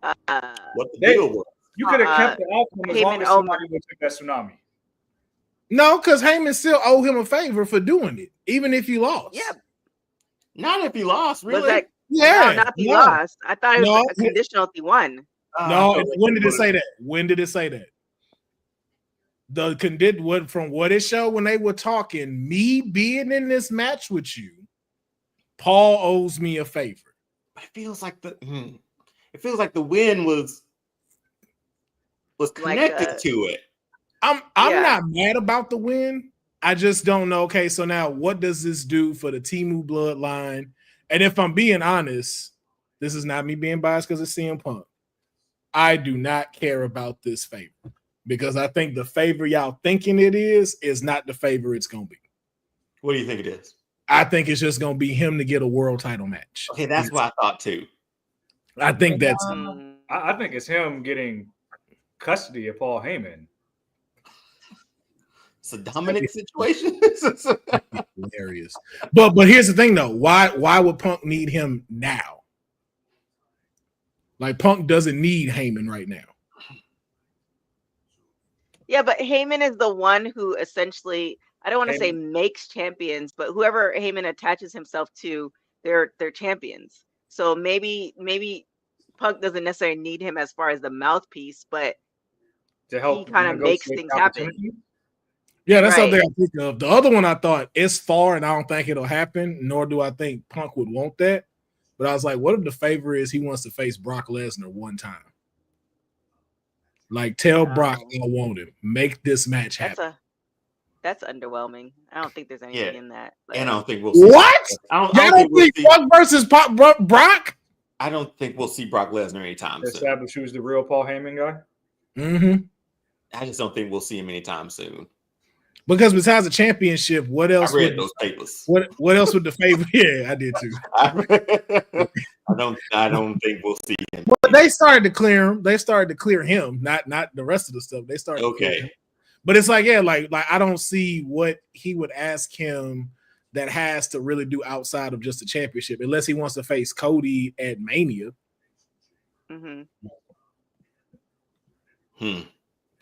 What the deal was? You could have kept the outcome as long as somebody would take that Tsunami. No, because Heyman still owe him a favor for doing it, even if you lost. Yeah. Not if you lost, really. Yeah. No, not he lost. I thought it was No. a conditional if he won. No, when did it say that? When did it say that? From what it showed when they were talking, me being in this match with you, Paul owes me a favor. It feels like the win was connected to it. I'm not mad about the win. I just don't know. Okay, so now what does this do for the Temu bloodline? And if I'm being honest, this is not me being biased because it's CM Punk. I do not care about this favor because I think the favor y'all thinking it is not the favor it's going to be. What do you think it is? I think it's just going to be him to get a world title match. Okay, that's what I thought too. I think that's I think it's him getting custody of Paul Heyman. It's a Dominic situation. Hilarious. But here's the thing though. Why would Punk need him now? Like Punk doesn't need Heyman right now. Yeah, but Heyman is the one who essentially, I don't want to say makes champions, but whoever Heyman attaches himself to, they're champions. So maybe Punk doesn't necessarily need him as far as the mouthpiece, but to help he kind of makes things happen. Yeah, that's something I think of. The other one I thought it's far, and I don't think it'll happen, nor do I think Punk would want that. But I was like, what if the favor is he wants to face Brock Lesnar one time? Like, tell Brock I want him. Make this match happen. That's underwhelming. I don't think there's anything in that. Like, and I don't think we'll see. What? I don't think Punk versus Brock? I don't think we'll see Brock Lesnar anytime soon. Establish who's the real Paul Heyman guy? Mm-hmm. I just don't think we'll see him anytime soon. Because besides the championship, what else? I read those papers. What else would the favor? Yeah, I did too. I don't think we'll see him. Well, they started to clear him. They started to clear him, not the rest of the stuff. They started. Okay. But it's like, yeah, like I don't see what he would ask him that has to really do outside of just the championship, unless he wants to face Cody at Mania.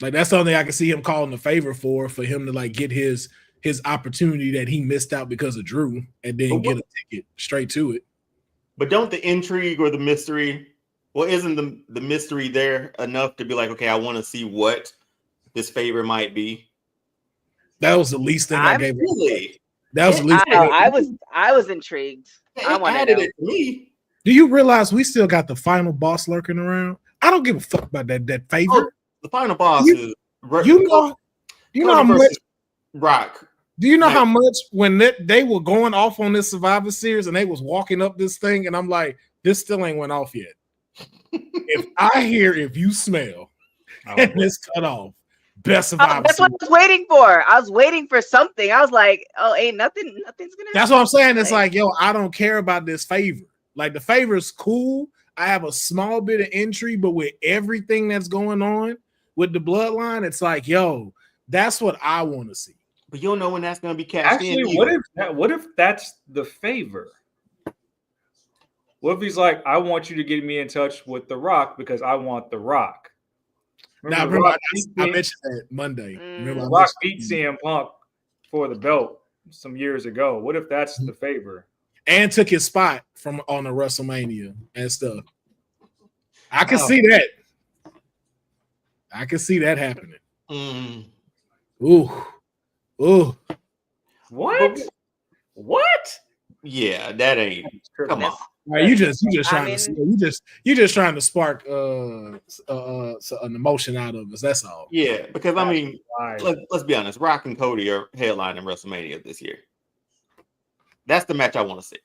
Like that's something I can see him calling a favor for him to like get his opportunity that he missed out because of Drew, and then get a ticket straight to it. But don't the intrigue or the mystery, isn't the mystery there enough to be like, okay, I want to see what this favor might be? That was the least thing I gave. Really? That was the least. I was intrigued. I wanted it to me. Do you realize we still got the final boss lurking around? I don't give a fuck about that favor. Oh, the final boss is you know how much Brock. Do you know how much when they were going off on this Survivor Series and they was walking up this thing and I'm like, this still ain't went off yet. if you smell and it's cut off, best Survivor that's Series. what I was waiting for. I was waiting for something. I was like, oh, ain't nothing's gonna happen. That's what I'm saying. It's like, yo, I don't care about this favor. Like the favor is cool. I have a small bit of intrigue, but with everything that's going on with the bloodline, it's like, yo, that's what I want to see. But you don't know when that's going to be cashed in. What if that's the favor? What if he's like, I want you to get me in touch with The Rock because I want The Rock? Remember I mentioned that Monday. Remember The Rock beat CM Punk for the belt some years ago. What if that's the favor? And took his spot from on the WrestleMania and stuff. I can see that. I can see that happening. Ooh. What? Yeah, that ain't. Come on. Right, you just trying to spark an emotion out of us. That's all. Yeah, because I mean, let's be honest. Rock and Cody are headlining WrestleMania this year. That's the match I want to see.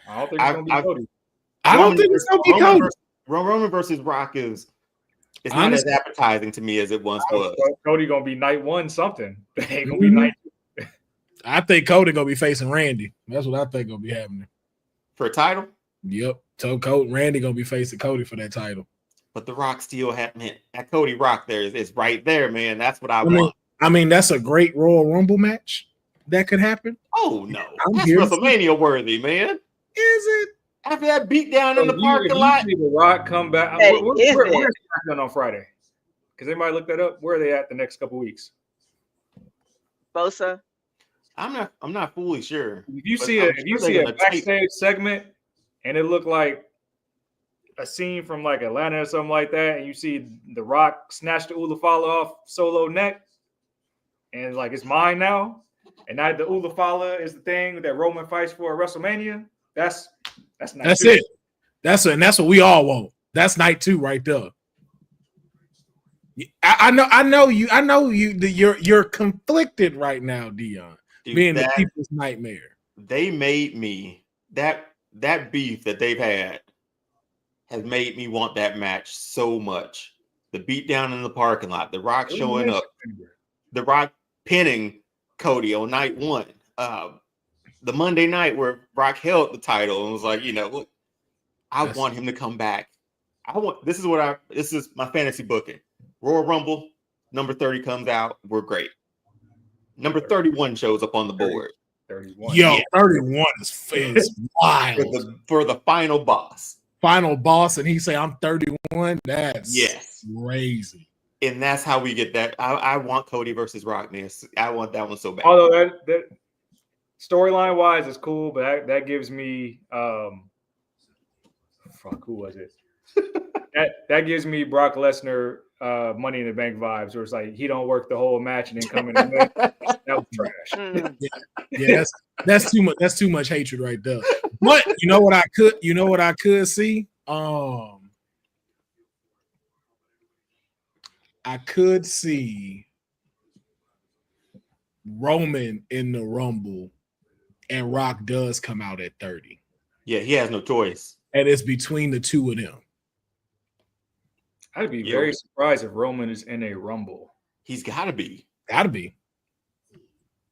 I don't think it's gonna be Cody. I don't think it's gonna be Cody. Roman versus Rock is not as appetizing to me as it once was. Cody gonna be night one something. It ain't gonna be night two. I think Cody gonna be facing Randy. That's what I think gonna be happening. For a title? Yep. So Randy gonna be facing Cody for that title. But The Rock still that Cody Rock there is right there, man. That's what I want. I mean, that's a great Royal Rumble match that could happen. Oh no, that's WrestleMania worthy, man. Is it? After that beatdown in the parking lot, The Rock come back. Where's SmackDown on Friday? Because anybody look that up? Where are they at the next couple weeks? Bosa. I'm not fully sure. If you see a backstage segment and it looked like a scene from like Atlanta or something like that, and you see The Rock snatch the Ulafala off Solo neck, and like it's mine now, and now the Ulafala is the thing that Roman fights for at WrestleMania. That's it. That's what we all want. That's night 2 right there. I know you're conflicted right now, Dion. Dude, being the people's nightmare. They made me that beef that they've had has made me want that match so much. The beatdown in the parking lot, The Rock showing up, The Rock pinning Cody on night 1. The Monday night where Rock held the title and was like, look, I want him to come back. This is my fantasy booking. Royal Rumble, number 30 comes out. We're great. Number 31 shows up on the board. 31. Yo, 31 is wild. For the final boss. Final boss, and he say, I'm 31. That's crazy. And that's how we get that. I want Cody versus Rock, man. I want that one so bad. Although that storyline wise is cool, but that gives me who was it? that gives me Brock Lesnar Money in the Bank vibes, where it's like he don't work the whole match and then come in and win. That was trash. Yeah, that's too much. That's too much hatred right there. But you know what I could see? I could see Roman in the Rumble and Rock does come out at 30. Yeah, he has no choice. And it's between the two of them. I'd be very surprised if Roman is in a Rumble. He's got to be. Got to be.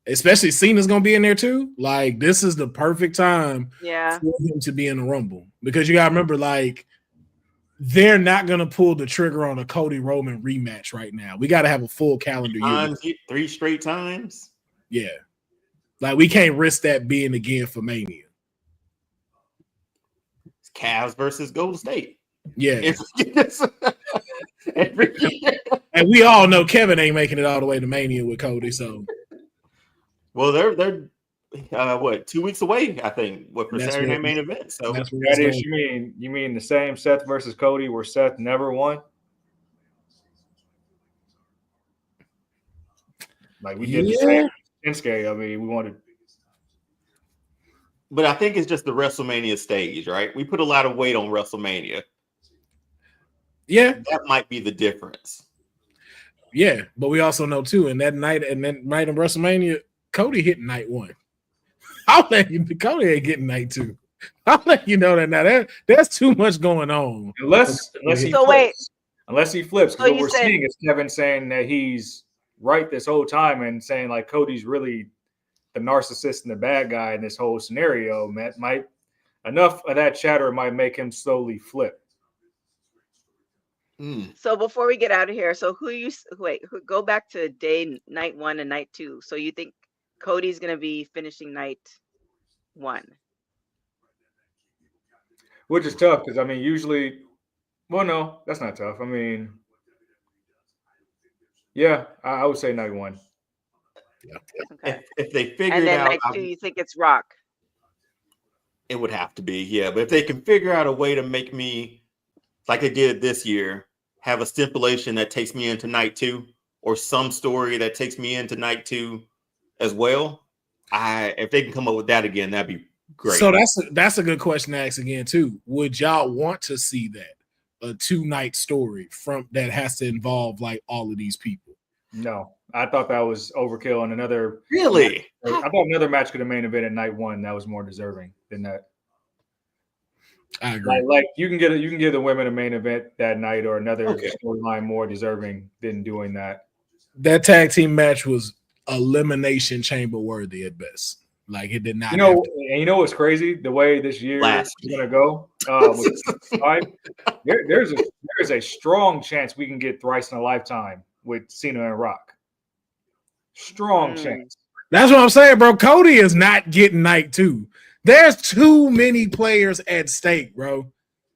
Especially Cena's going to be in there too. Like, this is the perfect time for him to be in the Rumble. Because you got to remember, like, they're not going to pull the trigger on a Cody Roman rematch right now. We got to have a full calendar year. 3 straight times? Yeah. Like, we can't risk that being again for Mania. It's Cavs versus Golden State. Yeah. And we all know Kevin ain't making it all the way to Mania with Cody, so. Well, they're 2 weeks away, I think, for Saturday Night Main Event. So that is, you mean the same Seth versus Cody where Seth never won? Like we did the same Shinsuke. I mean, we wanted. But I think it's just the WrestleMania stage, right? We put a lot of weight on WrestleMania. Yeah. That might be the difference. Yeah, but we also know too, and that night of WrestleMania, Cody hit night 1. I'll let you. Cody ain't getting night 2. I'll let you know that now. There's too much going on. Unless he flips. Because what we're seeing is Kevin saying that he's right this whole time and saying like Cody's really the narcissist and the bad guy in this whole scenario. Enough of that chatter might make him slowly flip. So before we get out of here, so go back to night 1 and night 2. So you think Cody's going to be finishing night 1? Which is tough because, I mean, usually, well, no, that's not tough. I mean, yeah, I would say night 1. Yeah. Okay. If they figure it out. And then night 2, you think it's Rock? It would have to be, yeah. But if they can figure out a way to make me, like they did this year, have a stipulation that takes me into night 2 or some story that takes me into night 2 as well, if they can come up with that again, that'd be great. So that's a good question to ask again too. Would y'all want to see that a 2-night story from that has to involve like all of these people? No, I thought that was overkill. And another really, I thought another match could have main event at night 1 that was more deserving than that. I agree. Like you can give the women a main event that night or another storyline more deserving than doing that. That tag team match was elimination chamber worthy at best. Like it did not. And you know what's crazy? The way this year is going to go. There's a strong chance we can get thrice in a lifetime with Cena and Rock. Strong chance. That's what I'm saying, bro. Cody is not getting night 2. There's too many players at stake, bro.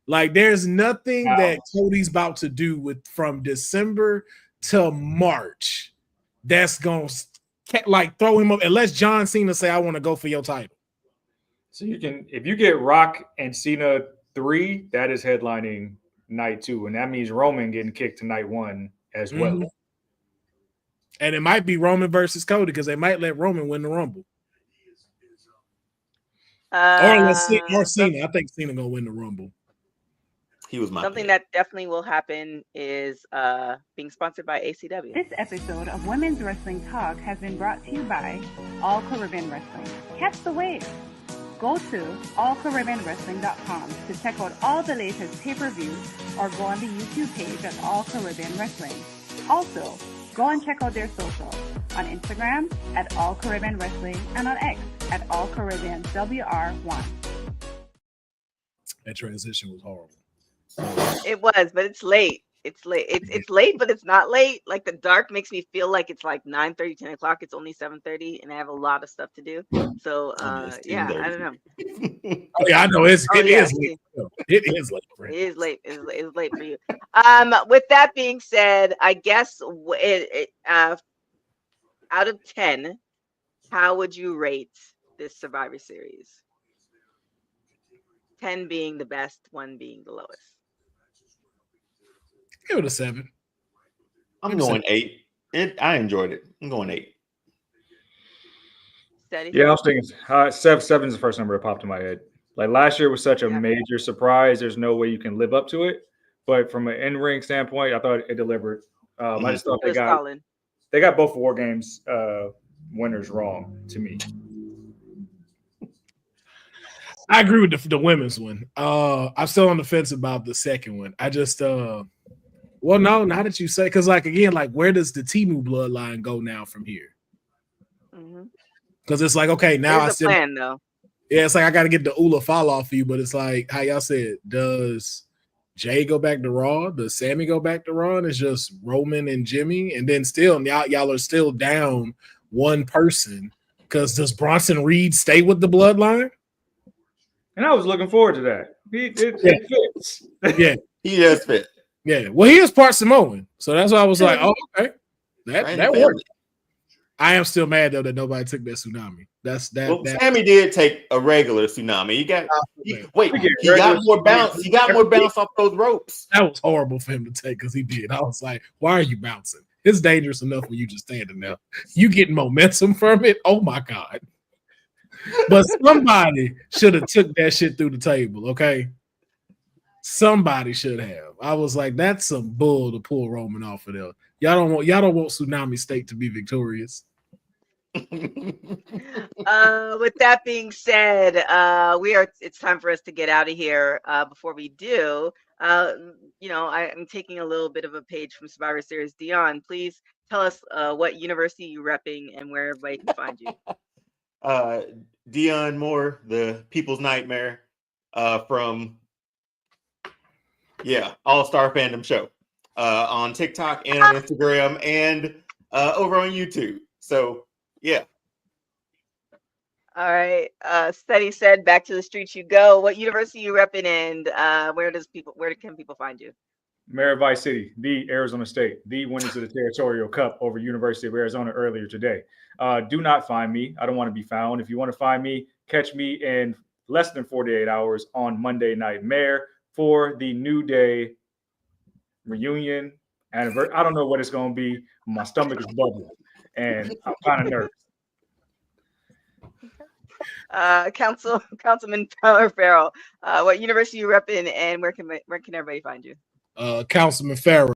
Like, there's nothing that Cody's about to do from December to March that's going to, like, throw him up. Unless John Cena say, I want to go for your title. So you can, if you get Rock and Cena 3, that is headlining night 2, and that means Roman getting kicked to night 1 as well. And it might be Roman versus Cody because they might let Roman win the Rumble. Or Cena. I think Cena gonna win the Rumble. He was my something pick. that definitely will happen is being sponsored by ACW. This episode of Women's Wrestling Talk has been brought to you by All Caribbean Wrestling. Catch the wave. Go to allcaribbeanwrestling.com to check out all the latest pay-per-views or go on the YouTube page at All Caribbean Wrestling. Also, go and check out their socials on Instagram at All Caribbean Wrestling and on X at All Caribbean WR1. That transition was horrible. It was, but it's late. It's late. It's late, but it's not late. Like the dark makes me feel like it's like 9:30, 10 o'clock. It's only 7:30, and I have a lot of stuff to do. So yeah, I don't know. Oh, yeah, I know it is late. It is late. It is late. It's late for you. With that being said, I guess out of 10, how would you rate this Survivor Series? 10 being the best, 1 being the lowest. Give it a 7. I'm going 8. I enjoyed it. I'm going 8. Steady? Yeah, I was thinking 7 is the first number that popped in my head. Like last year was such a major surprise. There's no way you can live up to it. But from an in-ring standpoint, I thought it delivered. I just thought they got both WarGames winners wrong to me. I agree with the women's one. I'm still on the fence about the second one. I just well, no, now that you say, because like again, like where does the Temu bloodline go now from here? Because it's like, okay, now there's a plan though. Yeah, it's like I got to get the Ula fall off of you, but it's like how y'all said, does Jay go back to Raw? Does Sammy go back to Raw? And it's just Roman and Jimmy, and then still y'all are still down one person. Because does Bronson Reed stay with the bloodline? And I was looking forward to that. It fits. Yeah, he does fit. Yeah, well, he is part Samoan, so that's why I was like, oh, okay, that worked. I am still mad though that nobody took that tsunami. Well, Sammy did take a regular tsunami. He got more bounce. He got more bounce off those ropes. That was horrible for him to take because he did. I was like, why are you bouncing? It's dangerous enough when you just standing there. You getting momentum from it. Oh my God. But somebody should have took that shit through the table, okay? Somebody should have. I was like, that's some bull to pull Roman off of there. Y'all don't want Tsunami State to be victorious. With that being said, it's time for us to get out of here. Before we do, I'm taking a little bit of a page from Survivor Series. Dion, please tell us what university you're repping and where everybody can find you. Dion Moore, the People's Nightmare, from All-Star Fandom Show, on TikTok and on Instagram and over on YouTube. So yeah. All right. Steady said, back to the streets you go. What university you repping, and where can people find you? Merritt Vice City, the Arizona State, the winners of the Territorial Cup over University of Arizona earlier today. Do not find me. I don't want to be found. If you want to find me, catch me in less than 48 hours on Monday Night Mare for the New Day reunion anniversary. I don't know what it's going to be. My stomach is bubbling, and I'm kind of nervous. Councilman Farrell, what university you repping, and where can everybody find you? Councilman Farrell,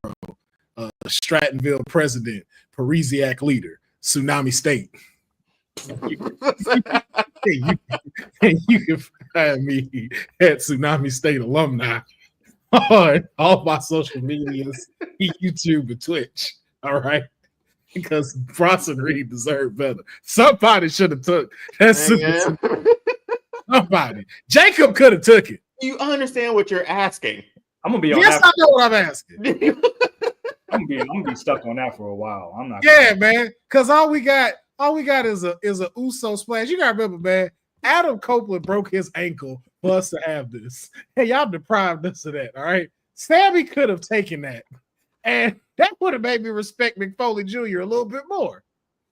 Strattonville president, Parisiac leader, Tsunami State. You can find me at Tsunami State alumni on all my social medias, YouTube and Twitch. All right. Because Bronson Reed deserved better. Somebody should have took that. Somebody. Jacob could have took it. You understand what you're asking? I'm gonna be on yes, that. I know what I'm asking. I'm gonna be stuck on that for a while. I'm not. Yeah, man. Because all we got is a Uso splash. You gotta remember, man. Adam Copeland broke his ankle for us to have this. Hey, y'all deprived us of that. All right. Sammy could have taken that, and that would have made me respect McFoley Jr. a little bit more.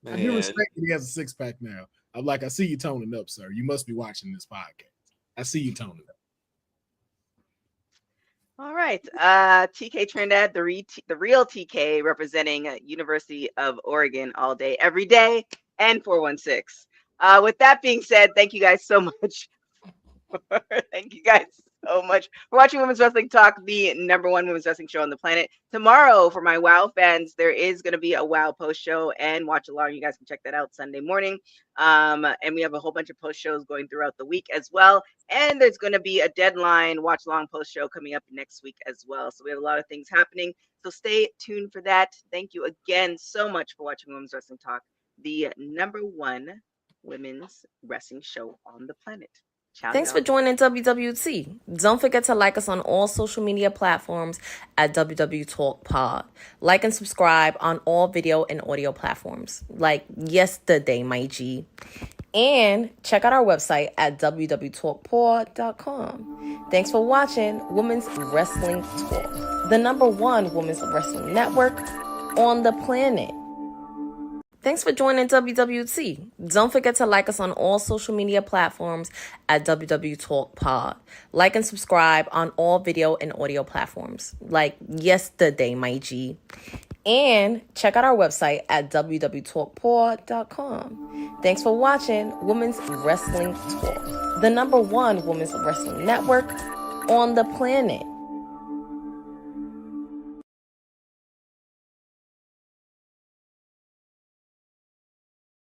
Man. I do respect that he has a 6-pack now. I'm like, I see you toning up, sir. You must be watching this podcast. I see you toning up. All right. TK Trinidad, the real TK, representing University of Oregon all day, every day, and 416. With that being said, thank you guys so much. Thank you guys so much for watching Women's Wrestling Talk, the #1 women's wrestling show on the planet. Tomorrow, for my WoW fans, there is going to be a WoW post show and watch along. You guys can check that out Sunday morning. And we have a whole bunch of post shows going throughout the week as well. And there's going to be a deadline watch along post show coming up next week as well. So we have a lot of things happening. So stay tuned for that. Thank you again so much for watching Women's Wrestling Talk, the #1 women's wrestling show on the planet. Ciao, Thanks y'all. for joining WWT. Don't forget to like us on all social media platforms at WW Talk Pod. Like and subscribe on all video and audio platforms, like yesterday, my G. And check out our website at www.talkpod.com. Thanks for watching Women's Wrestling Talk, the #1 women's wrestling network on the planet. Thanks for joining WWT. Don't forget to like us on all social media platforms at WW Talk Pod. Like and subscribe on all video and audio platforms, like yesterday, my G. And check out our website at www.talkpod.com. Thanks for watching Women's Wrestling Talk, the #1 women's wrestling network on the planet.